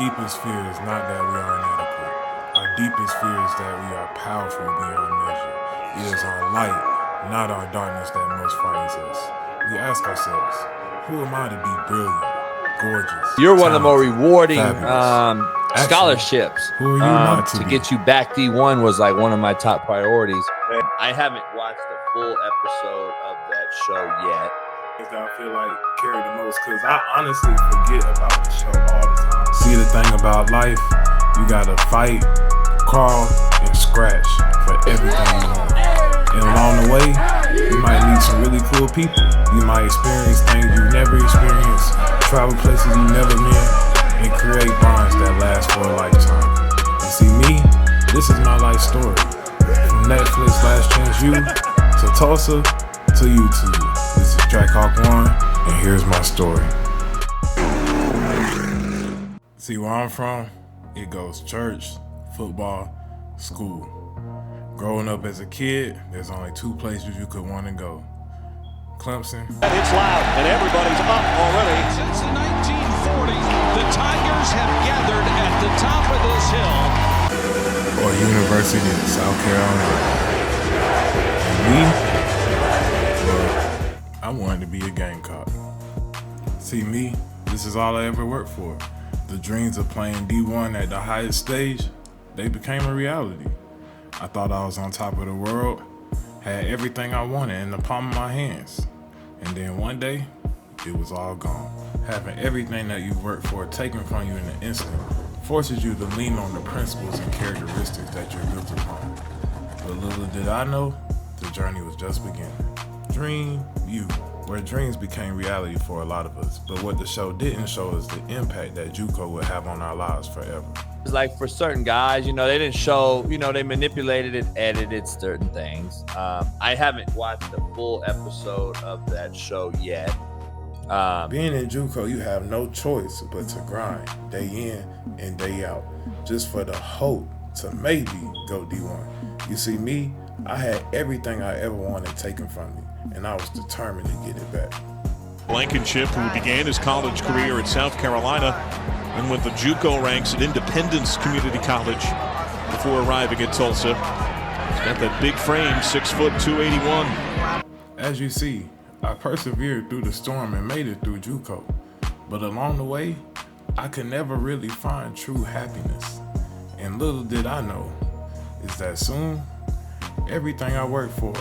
deepest fear is not that we are inadequate. Our deepest fear is that we are powerful beyond measure. It is our light, not our darkness, that most frightens us. We ask ourselves, who am I to be brilliant, gorgeous, You're one of the more rewarding scholarships. Who are you not to get you back D1 was like one of my top priorities. I haven't watched a full episode of that show yet. Things that I feel like carry the most, because I honestly forget about the show all the time. See, the thing about life, you gotta fight, crawl, and scratch for everything you want. And along the way, you might meet some really cool people. You might experience things you've never experienced, travel places you never been, and create bonds that last for a lifetime. And see, me, this is my life story. From Netflix Last Chance U to Tulsa to YouTube. This is Trackhawk One, and here's my story. See, where I'm from, it goes church, football, school. Growing up as a kid, there's only two places you could want to go. Clemson. It's loud, and everybody's up already. Since the 1940s, the Tigers have gathered at the top of this hill. Or University of South Carolina. And me? Well, I wanted to be a Gamecock. See, me, this is all I ever worked for. The dreams of playing D1 at the highest stage, they became a reality. I thought I was on top of the world, had everything I wanted in the palm of my hands. And then one day, it was all gone. Having everything that you've worked for taken from you in an instant forces you to lean on the principles and characteristics that you're built upon. But little did I know, the journey was just beginning. Dream you, where dreams became reality for a lot of us. But what the show didn't show is the impact that JUCO would have on our lives forever. It's like for certain guys, they didn't show, they manipulated it, edited certain things. I haven't watched a full episode of that show yet. Being in JUCO, you have no choice but to grind day in and day out, just for the hope to maybe go D1. You see, me, I had everything I ever wanted taken from me, and I was determined to get it back. Blankenship, who began his college career at South Carolina and went the JUCO ranks at Independence Community College before arriving at Tulsa. He's got that big frame, 6 foot 281. As you see, I persevered through the storm and made it through JUCO. But along the way, I could never really find true happiness. And little did I know is that soon, everything I worked for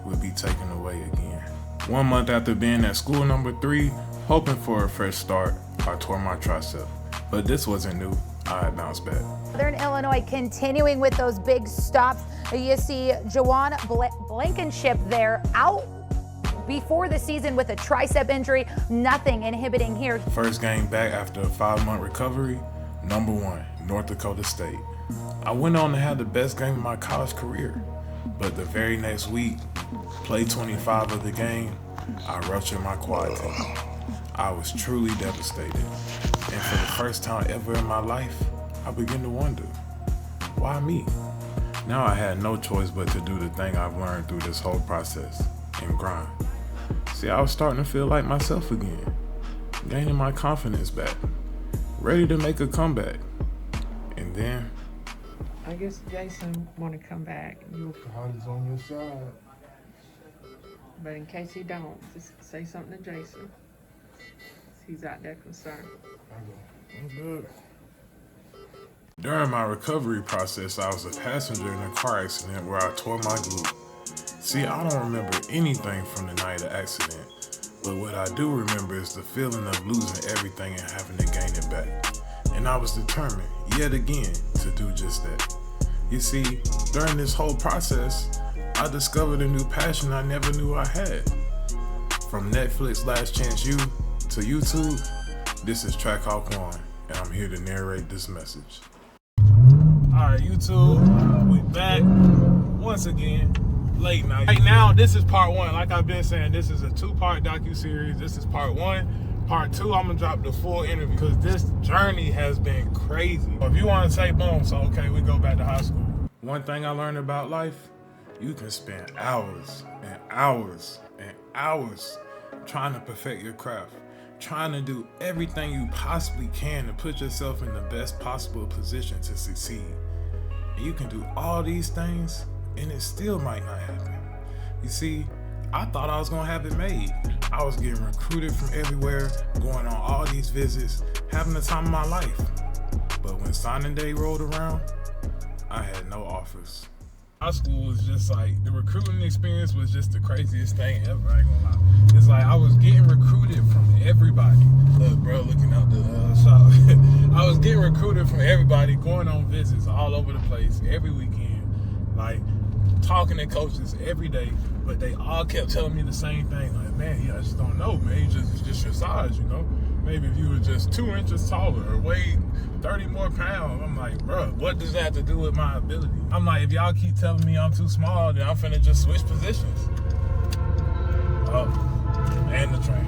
would be taken away again. 1 month after being at school number 3, hoping for a fresh start, I tore my tricep. But this wasn't new. I had bounced back. Southern Illinois continuing with those big stops. You see Juwan Blankenship there out before the season with a tricep injury. Nothing inhibiting here. First game back after a 5-month recovery, number 1, North Dakota State. I went on to have the best game of my college career. But the very next week, play 25 of the game, I ruptured my quad tendon. I was truly devastated. And for the first time ever in my life, I began to wonder, why me? Now I had no choice but to do the thing I've learned through this whole process, and grind. See, I was starting to feel like myself again, gaining my confidence back, ready to make a comeback. And then, I guess Jason want to come back. Holly's on your side. But in case he don't, just say something to Jason. He's out there concerned. I'm good. During my recovery process, I was a passenger in a car accident where I tore my glute. See, I don't remember anything from the night of the accident, but what I do remember is the feeling of losing everything and having to gain it back. And I was determined, yet again, to do just that. You see, during this whole process, I discovered a new passion I never knew I had. From Netflix Last Chance U to YouTube, this is Trackhawk One, and I'm here to narrate this message. Alright, YouTube, we back once again, late night. Right now, this is part 1. Like I've been saying, this is a 2-part docuseries. This is part 1. Part 2, I'm gonna drop the full interview because this journey has been crazy. If you want to say boom, so okay, we go back to high school. One thing I learned about life, you can spend hours and hours and hours trying to perfect your craft, trying to do everything you possibly can to put yourself in the best possible position to succeed. And you can do all these things and it still might not happen. You see, I thought I was gonna have it made. I was getting recruited from everywhere, going on all these visits, having the time of my life. But when signing day rolled around, I had no offers. High school was just like, the recruiting experience was just the craziest thing ever, I ain't gonna lie. It's like I was getting recruited from everybody. Look, bro, looking out the shop. I was getting recruited from everybody, going on visits all over the place, every weekend, like talking to coaches every day, but they all kept telling me the same thing, like, man, I just don't know, man, it's just your size, you know? Maybe if you were just 2 inches taller or weighed 30 more pounds. I'm like, bro, what does that have to do with my ability? I'm like, if y'all keep telling me I'm too small, then I'm finna just switch positions. Oh, and the train.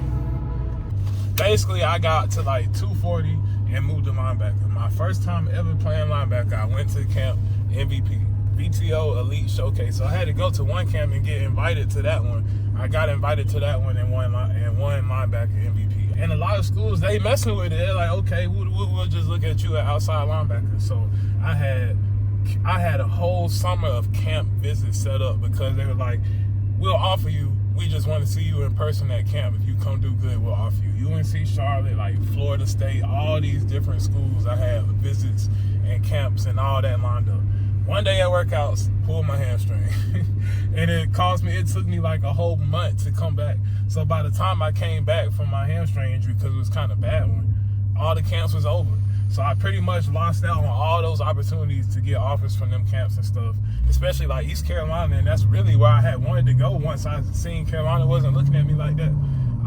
Basically, I got to like 240 and moved to linebacker. My first time ever playing linebacker, I went to camp MVP, VTO Elite Showcase. So I had to go to one camp and get invited to that one. I got invited to that one and won linebacker MVP. And a lot of schools, they messing with it. They're like, okay, we'll just look at you at outside linebacker. So I had a whole summer of camp visits set up because they were like, we'll offer you. We just want to see you in person at camp. If you come do good, we'll offer you. UNC Charlotte, like Florida State, all these different schools. I had visits and camps and all that lined up. One day at workouts, pulled my hamstring. And it took me like a whole month to come back. So by the time I came back from my hamstring injury, because it was kind of a bad one, all the camps was over. So I pretty much lost out on all those opportunities to get offers from them camps and stuff, especially like East Carolina. And that's really where I had wanted to go once I seen Carolina wasn't looking at me like that.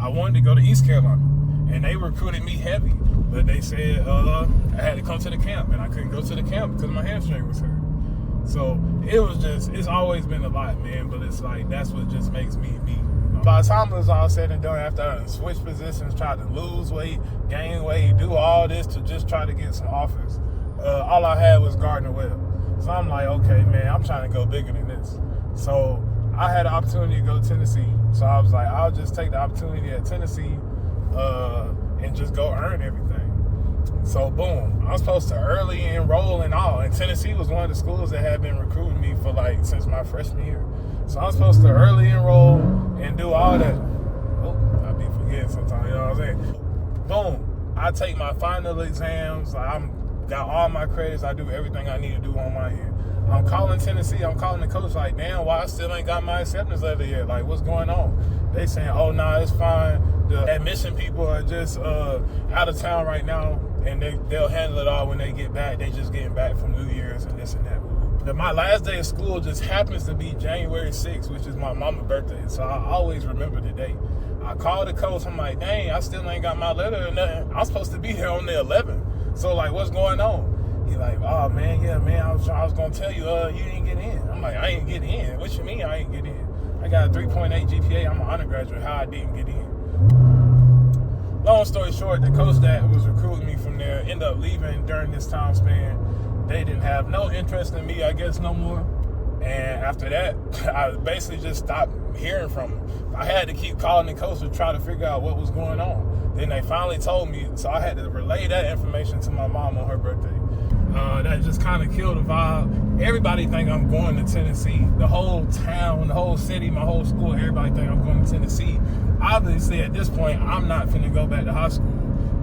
I wanted to go to East Carolina. And they recruited me heavy. But they said I had to come to the camp. And I couldn't go to the camp because my hamstring was hurt. So it's always been a lot, man. But it's like, that's what just makes me me. By the time it was all said and done, after I switched positions, tried to lose weight, gain weight, do all this to just try to get some offers, all I had was Gardner Webb. So I'm like, okay, man, I'm trying to go bigger than this. So I had an opportunity to go to Tennessee. So I was like, I'll just take the opportunity at Tennessee and just go earn everything. So boom, I was supposed to early enroll and all. And Tennessee was one of the schools that had been recruiting me for like since my freshman year. So I'm supposed to early enroll and do all that. Oh, I be forgetting sometimes, you know what I'm saying? Boom, I take my final exams. I'm got all my credits. I do everything I need to do on my end. I'm calling Tennessee. I'm calling the coach like, damn, why I still ain't got my acceptance letter yet? Like, what's going on? They saying, oh, nah, it's fine. The admission people are just out of town right now, and they'll handle it all when they get back. They just getting back from New Year's and this and that. My last day of school just happens to be January 6th, which is my mama's birthday. So I always remember the day. I called the coach. I'm like, dang, I still ain't got my letter or nothing. I'm supposed to be here on the 11th. So, like, what's going on? He like, oh, man, yeah, man, I was going to tell you, you didn't get in. I'm like, I ain't get in. What you mean I ain't get in? I got a 3.8 GPA. I'm an undergraduate. How I didn't get in? Long story short, the coach that was recruiting me from there ended up leaving during this time span. They didn't have no interest in me, I guess, no more. And after that, I basically just stopped hearing from them. I had to keep calling the coach to try to figure out what was going on. Then they finally told me, so I had to relay that information to my mom on her birthday. That just kind of killed the vibe. Everybody think I'm going to Tennessee. The whole town, the whole city, my whole school, everybody think I'm going to Tennessee. Obviously, at this point, I'm not finna go back to high school,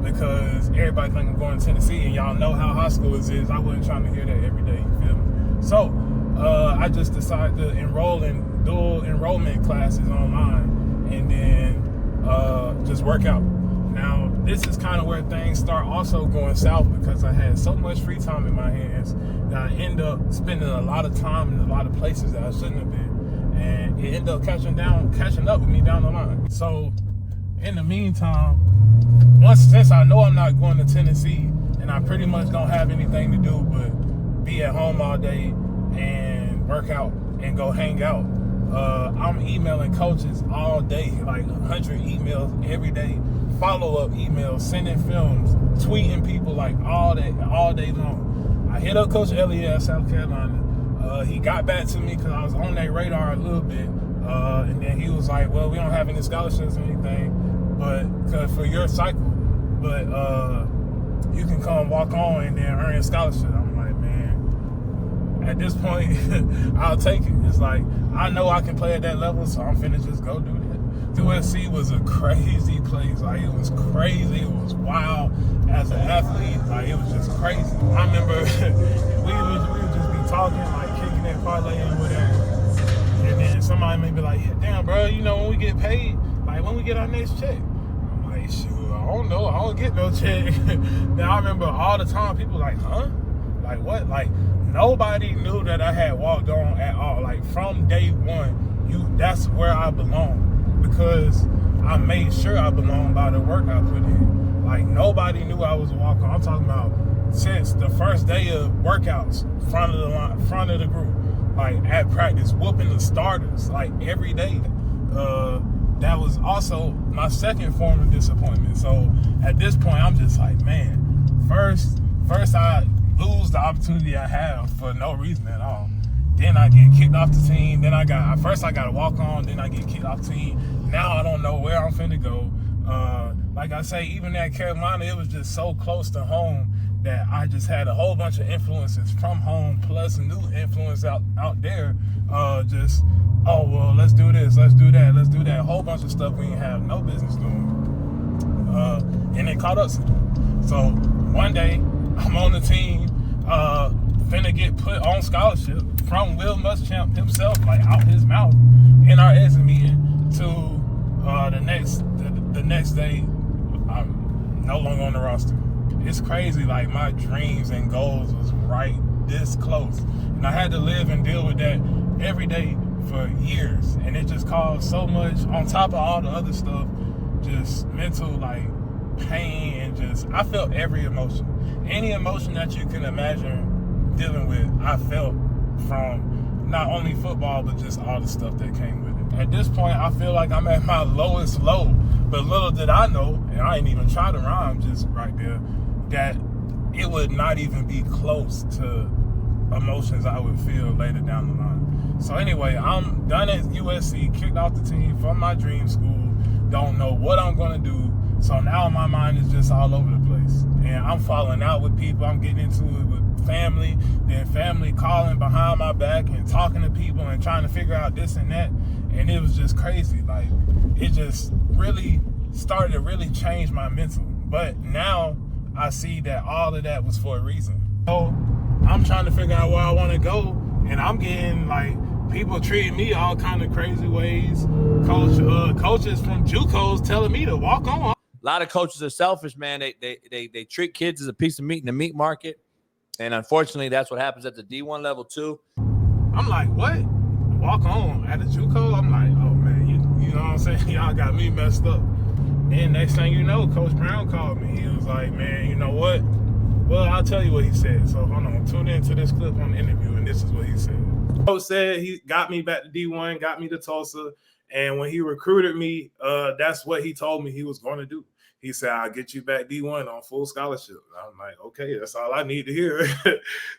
because everybody think I'm going to Tennessee, and y'all know how high school is. I wasn't trying to hear that every day, you feel me? So, I just decided to enroll in dual enrollment classes online, and then just work out. Now, this is kind of where things start also going south, because I had so much free time in my hands that I end up spending a lot of time in a lot of places that I shouldn't have been, and it ended up catching up with me down the line. So, in the meantime, since I know I'm not going to Tennessee, and I pretty much don't have anything to do but be at home all day and work out and go hang out, I'm emailing coaches all day, like 100 emails every day, follow-up emails, sending films, tweeting people like all day long. I hit up Coach Elliott at South Carolina. He got back to me because I was on their radar a little bit, and then he was like, well, we don't have any scholarships or anything, but because for your cycle, but you can come walk on and then earn a scholarship. I'm like, man, at this point, I'll take it. It's like, I know I can play at that level, so I'm finna just go do that. USC was a crazy place. Like, it was crazy. It was wild as an athlete. Like, it was just crazy. I remember we would just be talking, like kicking that parlay and whatever. And then somebody may be like, yeah, damn, bro, you know, when we get paid, like when we get our next check. I'm like, shoot, I don't know. I don't get no check. Now, I remember all the time people like, huh? Like, what? Like, nobody knew that I had walked on at all. Like, from day one, that's where I belong. Because I made sure I belonged by the work I put in. Like, nobody knew I was a walk-on. I'm talking about since the first day of workouts, front of the line, front of the group, like at practice, whooping the starters, like every day. That was also my second form of disappointment. So at this point, I'm just like, man, first I lose the opportunity I have for no reason at all. Then I get kicked off the team. Then I got to walk on. Then I get kicked off the team. Now I don't know where I'm finna go. Like I say, even at Carolina, it was just so close to home that I just had a whole bunch of influences from home, plus new influence out there. Oh, well, let's do this, let's do that, let's do that. A whole bunch of stuff we didn't have no business doing. And it caught up. So one day, I'm on the team, finna get put on scholarship from Will Muschamp himself, like out his mouth in our exit meeting, to the next day, I'm no longer on the roster. It's crazy, like my dreams and goals was right this close. And I had to live and deal with that every day for years. And it just caused so much, on top of all the other stuff, just mental like pain, and just, I felt every emotion. Any emotion that you can imagine dealing with, I felt from not only football, but just all the stuff that came with it. At this point, I feel like I'm at my lowest low, but little did I know, and I ain't even try to rhyme just right there, that it would not even be close to emotions I would feel later down the line. So anyway, I'm done at USC, kicked off the team from my dream school, don't know what I'm gonna do. So now my mind is just all over the place. And I'm falling out with people, I'm getting into it with family, then family calling behind my back and talking to people and trying to figure out this and that. And it was just crazy. Like, it just really started to really change my mental. But now I see that all of that was for a reason. So I'm trying to figure out where I want to go, and I'm getting like people treating me all kind of crazy ways. Coaches from JUCOs telling me to walk on. A lot of coaches are selfish, man. They treat kids as a piece of meat in the meat market, and unfortunately, that's what happens at the D1 level too. I'm like, what? Walk on at a JUCO? I'm like, oh man, you know what I'm saying? Y'all got me messed up. Then next thing you know, Coach Brown called me. He was like, man, you know what? Well, I'll tell you what he said. So hold on, tune into this clip on the interview, and this is what he said. Coach said he got me back to D1, got me to Tulsa, and when he recruited me, that's what he told me he was going to do. He said, I'll get you back D1 on full scholarship. I'm like, okay, that's all I need to hear.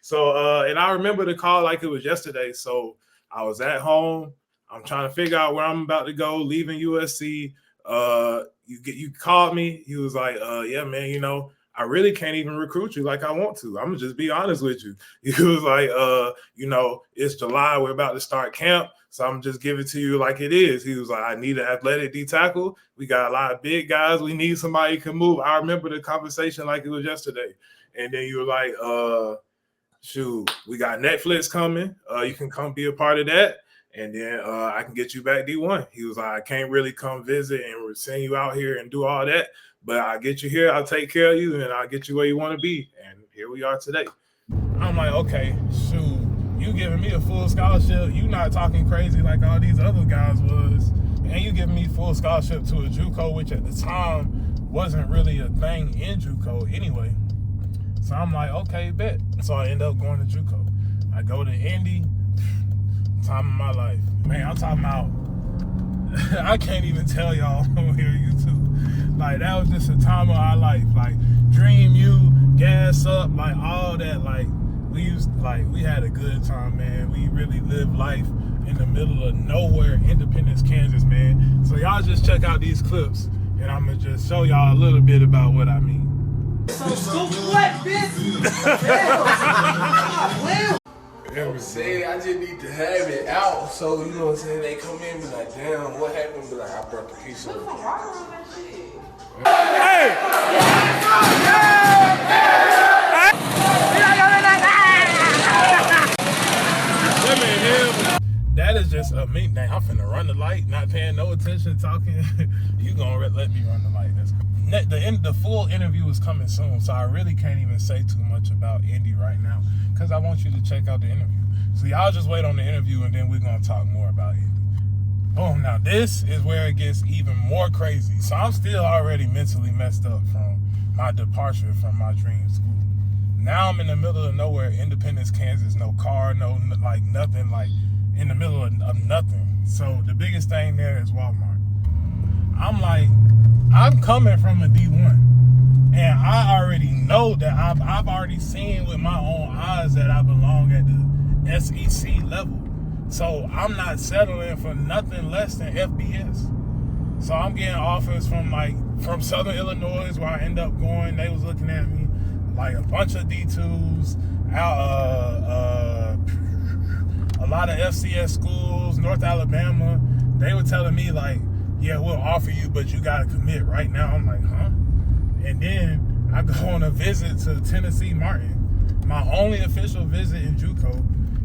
So, and I remember the call like it was yesterday. So I was at home. I'm trying to figure out where I'm about to go, leaving USC. You called me. He was like, yeah, man, you know, I really can't even recruit you like I want to. I'm gonna just be honest with you. He was like, you know, it's July, we're about to start camp, so I'm just giving it to you like it is. He was like, I need an athletic D tackle. We got a lot of big guys. We need somebody who can move. I remember the conversation like it was yesterday. And then you were like, shoot, we got Netflix coming. You can come be a part of that. And then I can get you back D1. He was like, I can't really come visit and send you out here and do all that, but I'll get you here. I'll take care of you, and I'll get you where you want to be. And here we are today. I'm like, okay, shoot, you giving me a full scholarship. You not talking crazy like all these other guys was. And you giving me full scholarship to a JUCO, which at the time wasn't really a thing in JUCO anyway. So I'm like, okay, bet. So I end up going to JUCO. I go to Indy. Time of my life, man. I'm talking about I can't even tell y'all on here YouTube. Like, that was just a time of our life. Like, Dream U, Gas Up, like all that. Like, we had a good time, man. We really lived life in the middle of nowhere, Independence, Kansas, man. So y'all just check out these clips and I'm gonna just show y'all a little bit about what I mean. I'm saying I just need to have it out, so you know what I'm saying. They come in and be like, "Damn, what happened?" Be like, "I brought the piece of it." That is just a me. Dang, I'm finna run the light, not paying no attention, talking. You gonna let me run the light? That's cool. The full interview is coming soon, so I really can't even say too much about Indy right now because I want you to check out the interview. So y'all just wait on the interview and then we're gonna talk more about Indy. Boom. Now this is where it gets even more crazy. So I'm still already mentally messed up from my departure from my dream school. Now I'm in the middle of nowhere, Independence, Kansas, no car, no like nothing, like in the middle of nothing. So the biggest thing there is Walmart. I'm coming from a D1, and I already know that I've already seen with my own eyes that I belong at the SEC level. So I'm not settling for nothing less than FBS. So I'm getting offers from Southern Illinois, where I end up going. They was looking at me like a bunch of D2s, a lot of FCS schools, North Alabama. They were telling me like, yeah, we'll offer you, but you gotta commit right now. I'm like, huh? And then I go on a visit to Tennessee Martin, my only official visit in JUCO,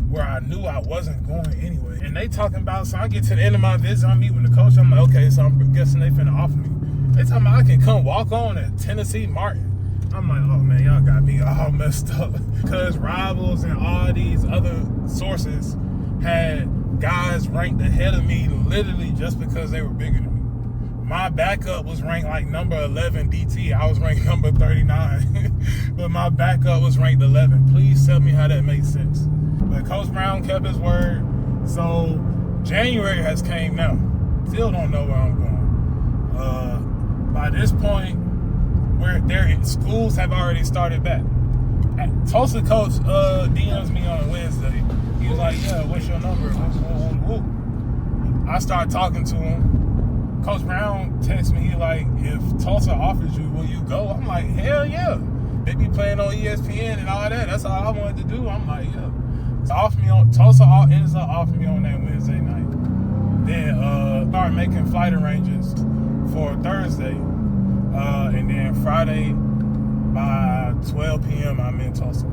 where I knew I wasn't going anyway. And they talking about, so I get to the end of my visit, I meet with the coach, I'm like, okay, so I'm guessing they finna offer me. They talking about I can come walk on at Tennessee Martin. I'm like, oh man, y'all got me all messed up. Because Rivals and all these other sources had guys ranked ahead of me literally just because they were bigger than me. My backup was ranked like number 11 DT. I was ranked number 39. But my backup was ranked 11. Please tell me how that makes sense. But Coach Brown kept his word. So January has came now. Still don't know where I'm going. By this point, schools have already started back. Tulsa coach DMs me on Wednesday. He was like, yeah, what's your number? I start talking to him. Coach Brown texts me, he like, if Tulsa offers you, will you go? I'm like, hell yeah. They be playing on ESPN and all that. That's all I wanted to do. I'm like, yeah. So Tulsa ends up offering me on that Wednesday night. Then start making flight arrangements for Thursday. And then Friday by 12 p.m. I'm in Tulsa.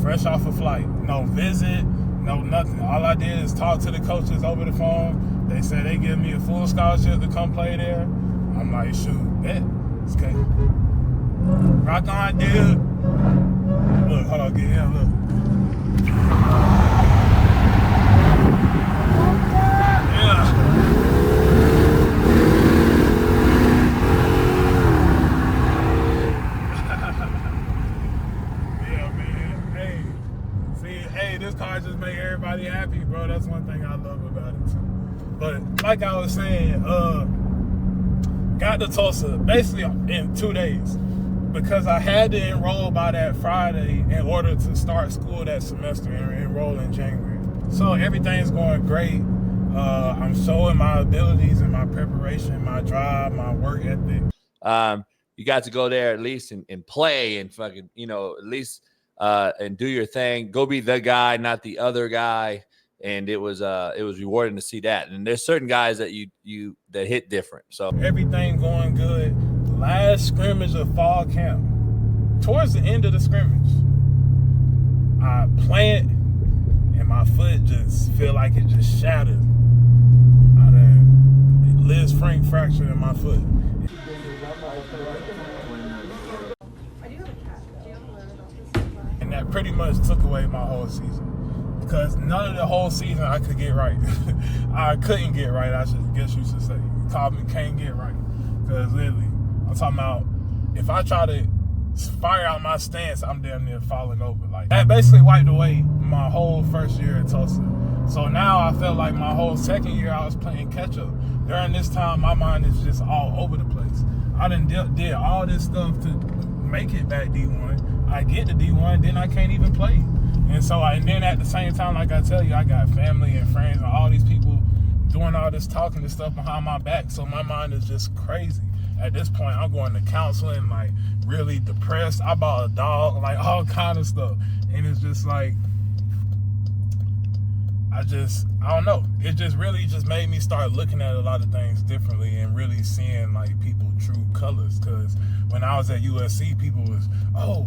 Fresh off a flight. No visit, no nothing. All I did is talk to the coaches over the phone. They said they give me a full scholarship to come play there. I'm like, shoot, bet. It's okay. Rock on, dude. Look, hold on, get him, look. This car just make everybody happy, bro. That's one thing I love about it too. But like I was saying, got to Tulsa basically in 2 days because I had to enroll by that Friday in order to start school that semester and enroll in January. So everything's going great. I'm showing my abilities and my preparation, my drive, my work ethic. You got to go there at least and play and fucking, at least and do your thing. Go be the guy, not the other guy. And it was rewarding to see that. And there's certain guys that that hit different. So everything going good. Last scrimmage of fall camp. Towards the end of the scrimmage, I plant and my foot just feel like it just shattered. Liz Frank fracture in my foot. And that pretty much took away my whole season. Because none of the whole season I could get right. I couldn't get right, I guess you should say. Called me can't get right. Because literally, I'm talking about if I try to fire out my stance, I'm damn near falling over. Like that basically wiped away my whole first year at Tulsa. So now I felt like my whole second year I was playing catch up. During this time, my mind is just all over the place. I done did all this stuff to make it back D1. I get to D1, then I can't even play. And so, and then at the same time, like I tell you, I got family and friends and all these people doing all this talking and stuff behind my back. So my mind is just crazy. At this point, I'm going to counseling, like really depressed. I bought a dog, like all kind of stuff. And it's just like, I don't know. It just really just made me start looking at a lot of things differently and really seeing like people true colors. Cause when I was at USC, people was, oh,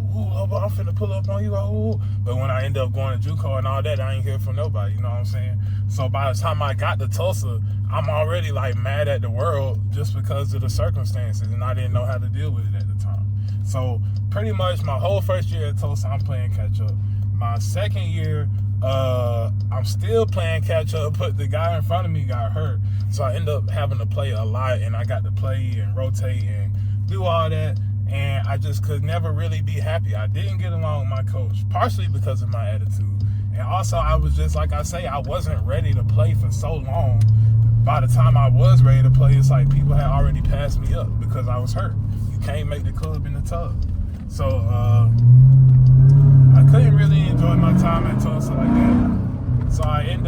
I'm finna pull up on you. Oh, but when I end up going to JUCO and all that, I ain't hear from nobody. You know what I'm saying? So by the time I got to Tulsa, I'm already like mad at the world just because of the circumstances, and I didn't know how to deal with it at the time. So pretty much my whole first year at Tulsa, I'm playing catch up. My second year, I'm still playing catch up, but the guy in front of me got hurt. So I ended up having to play a lot, and I got to play and rotate and do all that. And I just could never really be happy. I didn't get along with my coach, partially because of my attitude. And also, I was just, like I say, I wasn't ready to play for so long. By the time I was ready to play, it's like people had already passed me up because I was hurt. You can't make the club in the tub. So, I couldn't really enjoy my time at Tulsa like that. So I end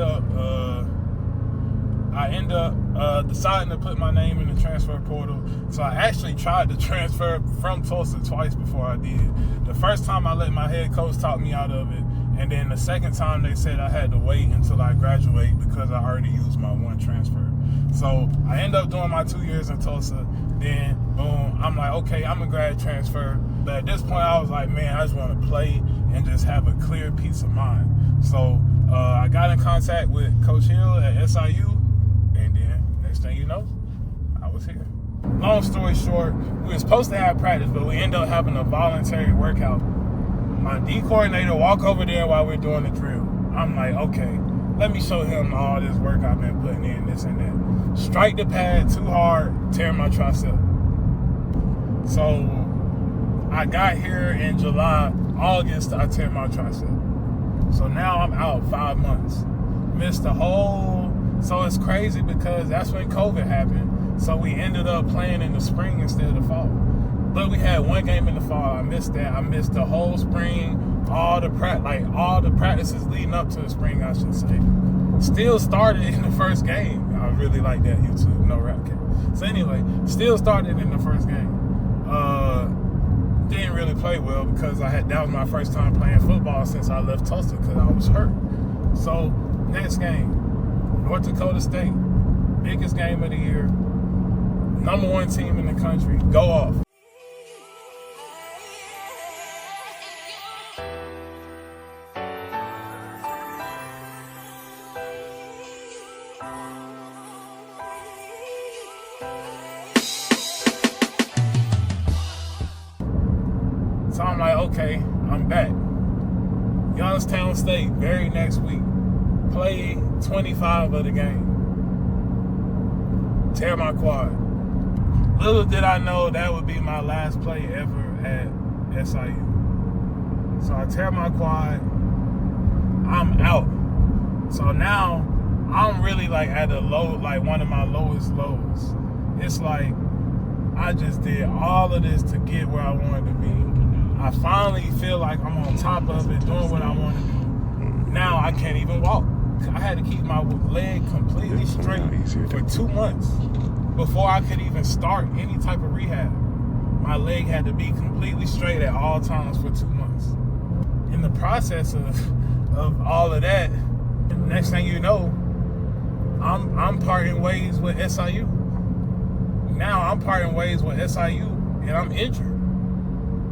up deciding to put my name in the transfer portal. So I actually tried to transfer from Tulsa twice before I did. The first time I let my head coach talk me out of it, and then the second time they said I had to wait until I graduate because I already used my one transfer. So I end up doing my 2 years in Tulsa. Then boom, I'm like, okay, I'm a grad transfer. But at this point, I was like, man, I just want to play and just have a clear peace of mind. So I got in contact with Coach Hill at SIU, and then next thing you know, I was here. Long story short, we were supposed to have practice, but we ended up having a voluntary workout. My D coordinator walk over there while we're doing the drill. I'm like, okay, let me show him all this work I've been putting in, this and that. Strike the pad too hard, tear my tricep. So I got here in July, August, I tear my tricep. So now I'm out 5 months. Missed the whole, so it's crazy because that's when COVID happened. So we ended up playing in the spring instead of the fall. But we had one game in the fall. I missed that. I missed the whole spring, all the practices leading up to the spring, I should say. Still started in the first game. I really like that YouTube, no rap cap. So anyway, still started in the first game. Didn't really play well because that was my first time playing football since I left Tulsa because I was hurt. So next game, North Dakota State, biggest game of the year, #1 team in the country, go off. So I'm like, okay, I'm back. Youngstown State, very next week. Play 25 of the game. Tear my quad. Little did I know that would be my last play ever at SIU. So I tear my quad. I'm out. So now I'm really like at a low, like one of my lowest lows. It's like I just did all of this to get where I wanted to be. I finally feel like I'm on top of it, doing what I want to do. Now I can't even walk. I had to keep my leg completely straight for 2 months before I could even start any type of rehab. My leg had to be completely straight at all times for 2 months. In the process of all of that, next thing you know, I'm parting ways with SIU. Now I'm parting ways with SIU and I'm injured.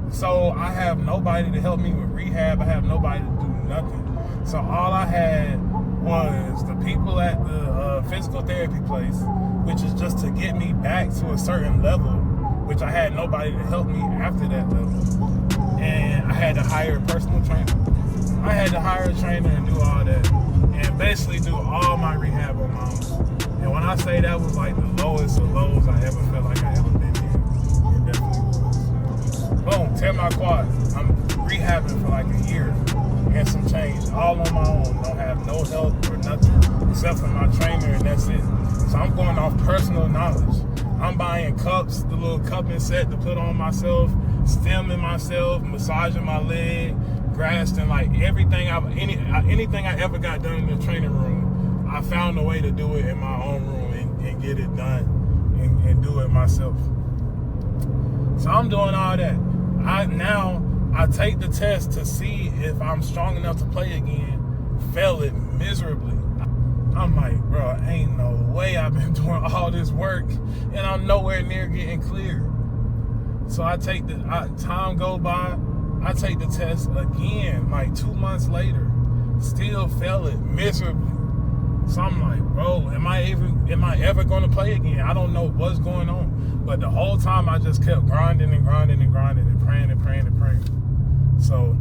So I have nobody to help me with rehab. I have nobody to do nothing. So all I had was the people at the physical therapy place, which is just to get me back to a certain level, which I had nobody to help me after that level. And I had to hire a personal trainer. I had to hire a trainer and do all that. And basically do all my rehab on my own. And when I say that was like the lowest of lows I ever felt like I ever been in, it definitely was. Boom, tear my quad. I'm rehabbing for like a year and some change, all on my own. Don't have no help or nothing except for my trainer, and that's it. So I'm going off personal knowledge. I'm buying cups, the little cupping set to put on myself, stemming myself, massaging my leg, grasping like everything anything I ever got done in the training room. I found a way to do it in my own room and get it done and do it myself. So I'm doing all that. I take the test to see if I'm strong enough to play again. Fail it miserably. I'm like, bro, ain't no way I've been doing all this work and I'm nowhere near getting clear. So I take time go by, I take the test again, like 2 months later, still fail it miserably. So I'm like, bro, am I ever gonna play again? I don't know what's going on. But the whole time I just kept grinding and grinding and grinding and praying and praying and praying. So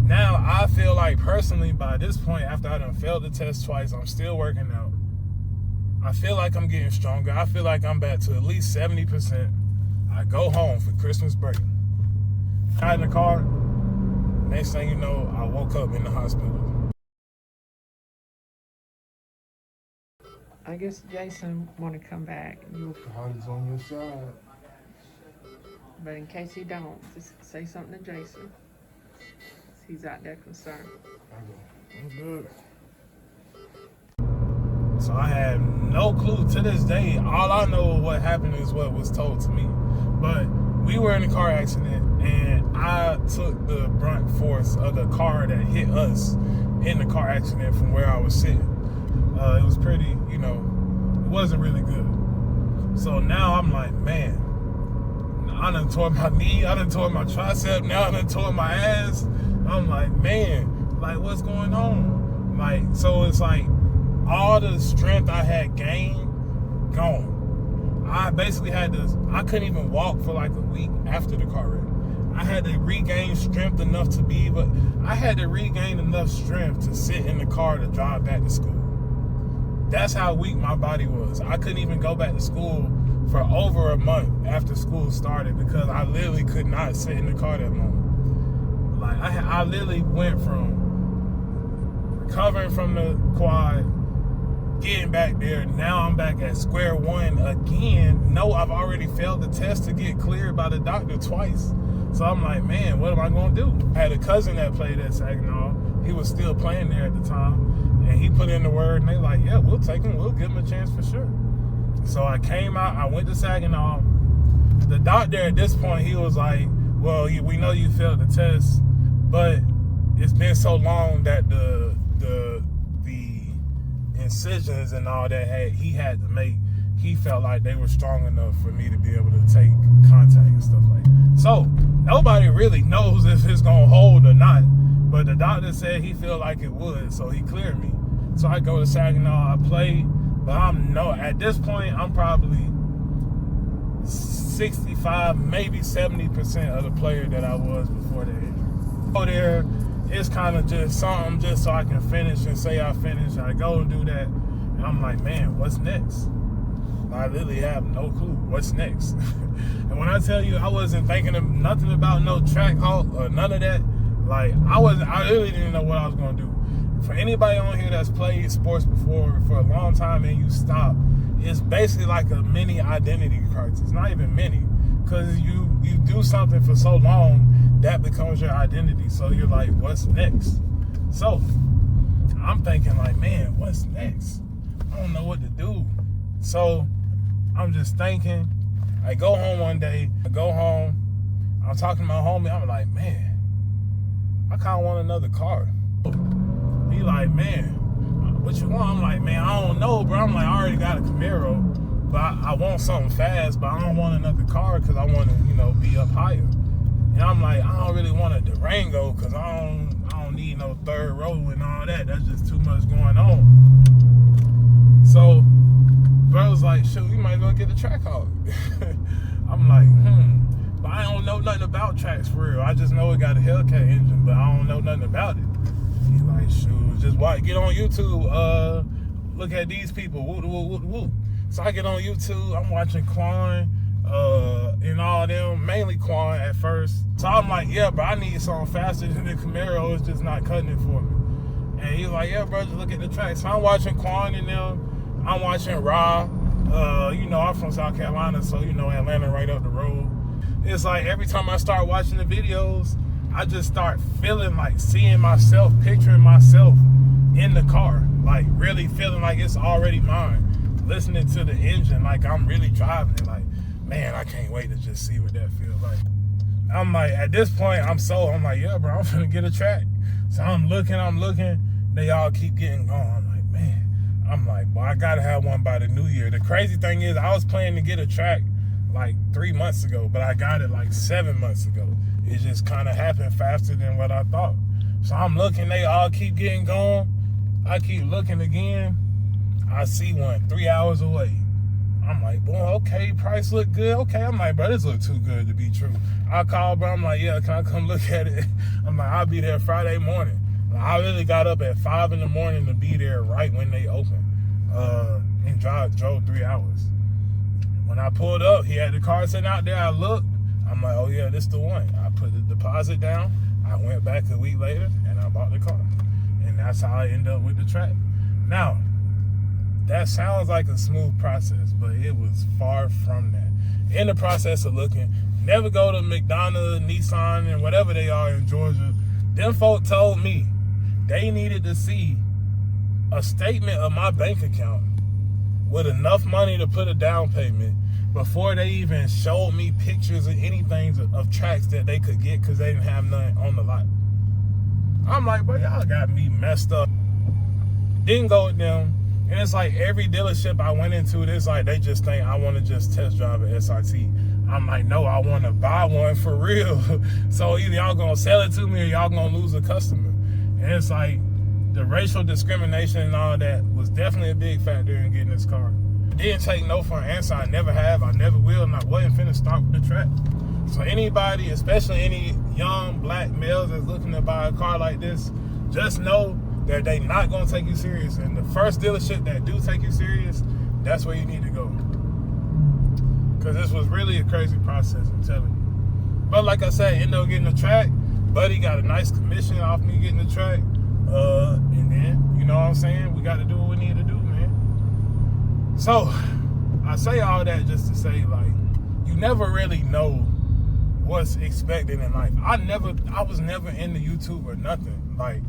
now I feel like personally by this point, after I done failed the test twice, I'm still working out. I feel like I'm getting stronger. I feel like I'm back to at least 70%. I go home for Christmas break. Got in the car. Next thing you know, I woke up in the hospital. I guess Jason want to come back. Holly's on your side. But in case he don't, just say something to Jason. He's out there concerned. I'm good. So I had no clue to this day. All I know what happened is what was told to me. But we were in a car accident and I took the brunt force of the car that hit us in the car accident from where I was sitting. It was pretty, it wasn't really good. So now I'm like, man, I done tore my knee, I done tore my tricep, now I done tore my ass. I'm like, man, like what's going on? Like, so it's like all the strength I had gained, gone. I basically I couldn't even walk for like a week after the car wreck. I had to regain strength enough I had to regain enough strength to sit in the car to drive back to school. That's how weak my body was. I couldn't even go back to school for over a month after school started because I literally could not sit in the car that long. Like I literally went from recovering from the quad, getting back there. Now I'm back at square one again. No, I've already failed the test to get cleared by the doctor twice. So I'm like, man, what am I gonna do? I had a cousin that played at Saginaw. He was still playing there at the time. And he put in the word, and they like, yeah, we'll take him. We'll give him a chance for sure. So I came out. I went to Saginaw. The doctor at this point, he was like, well, we know you failed the test, but it's been so long that the incisions and all that he had to make, he felt like they were strong enough for me to be able to take contact and stuff like that. So nobody really knows if it's going to hold or not. But the doctor said he felt like it would, so he cleared me. So I go to Saginaw, I play, but at this point, I'm probably 65, maybe 70% of the player that I was before the injury. Go there, it's kind of just something just so I can finish and say I finished. I go and do that, and I'm like, man, what's next? I literally have no clue what's next. And when I tell you I wasn't thinking of nothing about no track halt or none of that, like I really didn't know what I was gonna do. For anybody on here that's played sports before for a long time and you stop, it's basically like a mini identity crisis. Not even mini, because you do something for so long that becomes your identity. So you're like, what's next? So I'm thinking like, man, what's next? I don't know what to do. So I'm just thinking. I go home one day. I'm talking to my homie. I'm like, man, I kind of want another car. He like, man, what you want? I'm like, man, I don't know, bro. I'm like, I already got a Camaro, but I want something fast, but I don't want another car because I want to, be up higher. And I'm like, I don't really want a Durango because I don't need no third row and all that. That's just too much going on. So, bro was like, shoot, you might as well get a track hog. I'm like, but I don't know nothing about tracks for real. I just know it got a Hellcat engine, but I don't know nothing about it. He's like, shoot, just get on YouTube, look at these people, woo, woo, woo, woo. So I get on YouTube, I'm watching Quan, and all them, mainly Quan at first. So I'm like, yeah, bro, I need something faster than the Camaro, it's just not cutting it for me. And he's like, yeah, bro, just look at the track. So I'm watching Quan and them, I'm watching Ra. I'm from South Carolina, so Atlanta right up the road. It's like every time I start watching the videos, I just start feeling like seeing myself, picturing myself in the car. like really feeling like it's already mine. Listening to the engine like I'm really driving it. Like, man, I can't wait to just see what that feels like. I'm like, at this point, I'm like, yeah, bro, I'm finna get a track. So I'm looking. They all keep getting gone. I'm like, man, boy, I gotta have one by the new year. The crazy thing is, I was planning to get a track like 3 months ago, but I got it like 7 months ago. It just kind of happened faster than what I thought. So I'm looking, they all keep getting gone. I keep looking again. I see one 3 hours away. I'm like, boy, okay, price look good. Okay, I'm like, bro, this look too good to be true. I called, bro, I'm like, yeah, can I come look at it? I'm like, I'll be there Friday morning. I really got up at 5 in the morning to be there right when they opened, and drove 3 hours. When I pulled up, he had the car sitting out there. I looked, I'm like, oh yeah, this the one. I put the deposit down. I went back a week later and I bought the car. And that's how I ended up with the track. Now, that sounds like a smooth process, but it was far from that. In the process of looking, never go to McDonald's, Nissan, and whatever they are in Georgia. Them folk told me they needed to see a statement of my bank account with enough money to put a down payment before they even showed me pictures of anything of tracks that they could get because they didn't have none on the lot. I'm like, bro, y'all got me messed up. Didn't go with them. And it's like every dealership I went into, it's like they just think I want to just test drive an SRT. I'm like, no, I want to buy one for real. So either y'all gonna sell it to me or y'all gonna lose a customer. And it's like the racial discrimination and all that was definitely a big factor in getting this car. Didn't take no for an answer. I never have, I never will, and I wasn't finna start with the track. So anybody, especially any young black males that's looking to buy a car like this, just know that they not gonna take you serious. And the first dealership that do take you serious, that's where you need to go. Cause this was really a crazy process, I'm telling you. But like I said, ended up getting the track. Buddy got a nice commission off me getting the track. And then, you know what I'm saying? We got to do what we need to do, man. So, I say all that just to say, like, you never really know what's expected in life. I was never into YouTube or nothing. Like,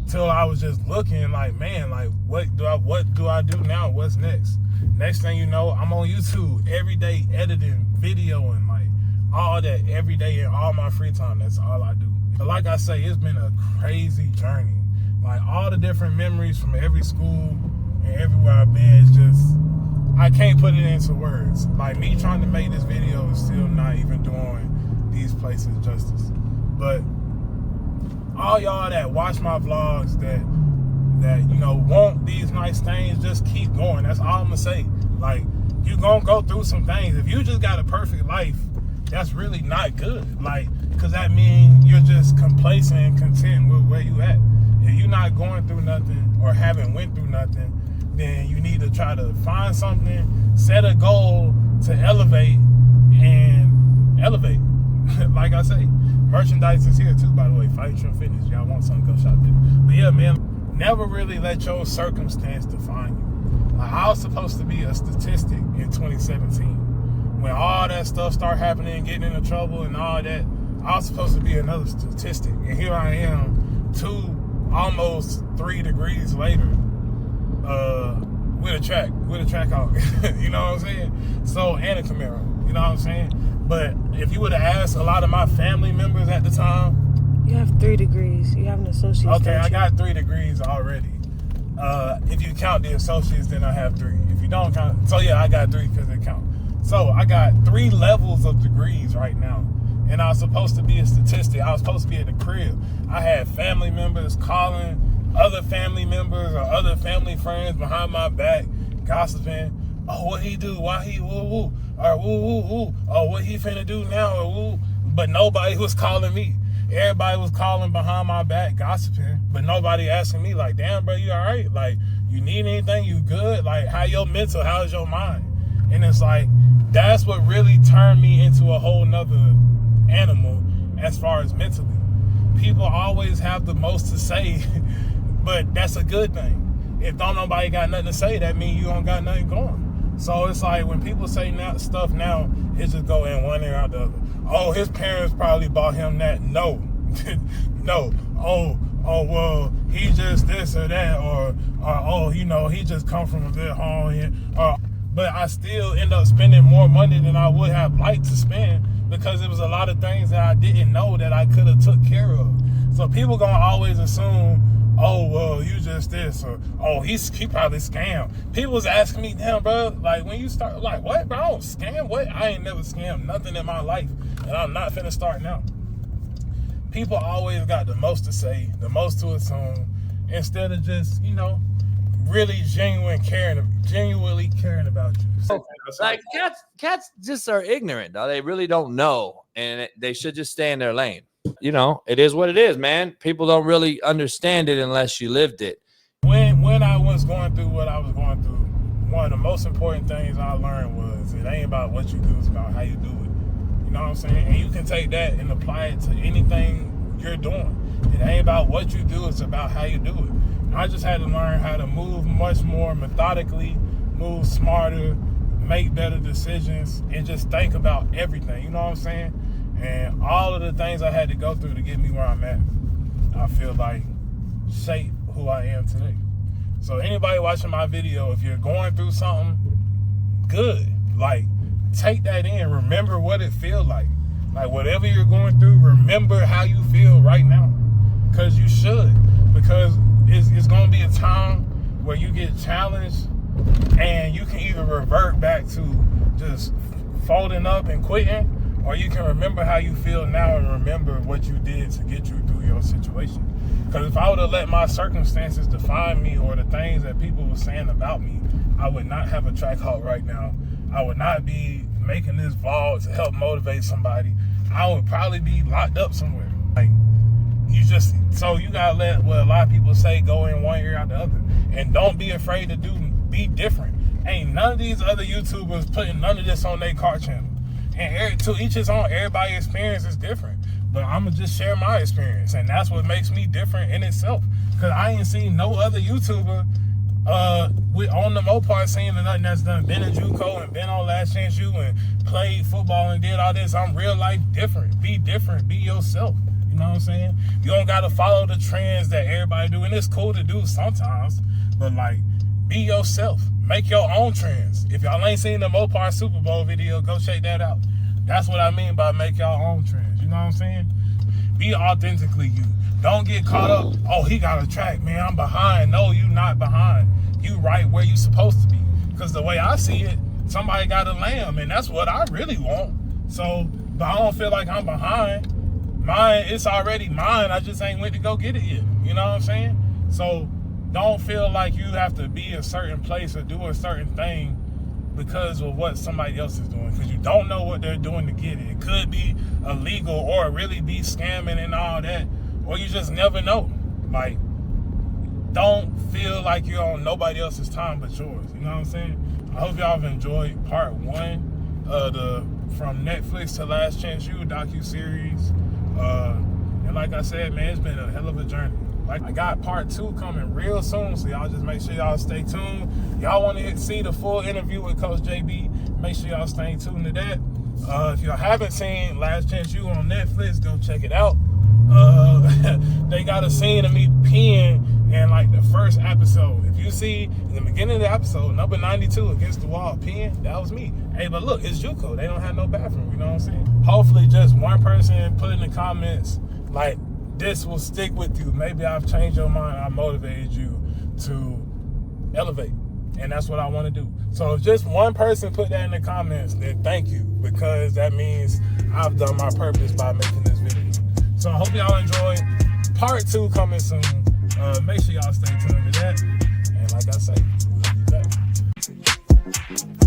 till I was just looking like, man, like, what do I do now? What's next? Next thing you know, I'm on YouTube every day editing video and like all that every day in all my free time. That's all I do. But like I say, it's been a crazy journey. Like all the different memories from every school and everywhere I've been, it's just, I can't put it into words. Like me trying to make this video is still not even doing these places justice. But all y'all that watch my vlogs that you know want these nice things, just keep going. That's all I'm gonna say. Like, you gonna go through some things. If you just got a perfect life, that's really not good. Like, cause that means you're just complacent and content with where you at. If you're not going through nothing or haven't went through nothing, then you need to try to find something, set a goal to elevate and elevate. Like I say, merchandise is here too, by the way. Fight Trim Fitness. Y'all want something, go shop there. But yeah, man, never really let your circumstance define you. Like, I was supposed to be a statistic in 2017. When all that stuff started happening, getting into trouble and all that, I was supposed to be another statistic. And here I am, almost 3 degrees later, with a track out. You know what I'm saying? So, and a Camaro. You know what I'm saying? But if you would have asked a lot of my family members at the time, you have 3 degrees. You have an associate's. Okay, I got 3 degrees already. If you count the associates, then I have 3. If you don't count, so yeah, I got 3 because they count. So I got 3 levels of degrees right now. And I was supposed to be a statistic. I was supposed to be at the crib. I had family members calling other family members or other family friends behind my back, gossiping. Oh, what he do? Why he woo woo? Or woo woo woo? Oh, what he finna do now? Or woo? But nobody was calling me. Everybody was calling behind my back, gossiping, but nobody asking me like, damn, bro, you all right? Like, you need anything? You good? Like, how your mental? How's your mind? And it's like, that's what really turned me into a whole nother animal as far as mentally. People always have the most to say, but that's a good thing. If don't nobody got nothing to say, that means you don't got nothing going. So it's like when people say stuff now, it just go in one ear out the other. Oh, his parents probably bought him that. No. No. Oh, well, he just this or that, or oh, you know, he just come from a good home, but I still end up spending more money than I would have liked to spend because it was a lot of things that I didn't know that I could have took care of. So people gonna always assume, oh, well, you just this, or oh, he probably scammed. People was asking me, damn, bro, like when you start, like, what, bro? I don't scam. What? I ain't never scammed nothing in my life, and I'm not finna start now. People always got the most to say, the most to assume, instead of just, you know, really genuinely caring about you. Like cats just are ignorant, though. They really don't know, and they should just stay in their lane. You know, it is what it is, man. People don't really understand it unless you lived it. When I was going through what I was going through, one of the most important things I learned was it ain't about what you do, it's about how you do it. You know what I'm saying? And you can take that and apply it to anything you're doing. It ain't about what you do, it's about how you do it. I just had to learn how to move much more methodically, move smarter, make better decisions, and just think about everything. You know what I'm saying? And all of the things I had to go through to get me where I'm at, I feel like shape who I am today. So anybody watching my video, if you're going through something, good. Like, take that in. Remember what it feels like. Like, whatever you're going through, remember how you feel right now. Because you should. Because it's going to be a time where you get challenged and you can either revert back to just folding up and quitting, or you can remember how you feel now and remember what you did to get you through your situation. Because if I would have let my circumstances define me or the things that people were saying about me, I would not have a track halt right now. I would not be making this vlog to help motivate somebody. I would probably be locked up somewhere. Like, so you gotta let what a lot of people say go in one ear out the other. And don't be afraid to be different. Ain't none of these other YouTubers putting none of this on their car channel. And to each his own, everybody's experience is different. But I'm going to just share my experience. And that's what makes me different in itself. Because I ain't seen no other YouTuber on the Mopar scene or nothing that's done been in JUCO and been on Last Chance U and played football and did all this. I'm real life different. Be different. Be yourself. You know what I'm saying? You don't got to follow the trends that everybody do. And it's cool to do sometimes. But, like, be yourself. Make your own trends. If y'all ain't seen the Mopar Super Bowl video, go check that out. That's what I mean by make your own trends. You know what I'm saying? Be authentically you. Don't get caught up, oh, he got a track, man, I'm behind. No, you not behind. You right where you supposed to be. Because the way I see it, somebody got a lamb, and that's what I really want. So, but I don't feel like I'm behind. Mine, it's already mine. I just ain't went to go get it yet. You know what I'm saying? So, don't feel like you have to be a certain place or do a certain thing because of what somebody else is doing. Because you don't know what they're doing to get it. It could be illegal or really be scamming and all that. Or you just never know. Like, don't feel like you're on nobody else's time but yours. You know what I'm saying? I hope y'all have enjoyed part 1 of the From Netflix to Last Chance U docuseries. And like I said, man, it's been a hell of a journey. Like, I got part 2 coming real soon, so y'all just make sure y'all stay tuned. Y'all want to see the full interview with Coach JB, make sure y'all stay tuned to that. If y'all haven't seen Last Chance U on Netflix, go check it out. They got a scene of me peeing in like the first episode. If you see in the beginning of the episode, number 92 against the wall peeing, that was me. Hey, but look, it's JUCO. They don't have no bathroom, you know what I'm saying? Hopefully just one person put in the comments, like, this will stick with you. Maybe I've changed your mind. I motivated you to elevate. And that's what I want to do. So if just one person put that in the comments, then thank you. Because that means I've done my purpose by making this video. So I hope y'all enjoyed. Part 2 coming soon. Make sure y'all stay tuned to that. And like I say, we'll be back.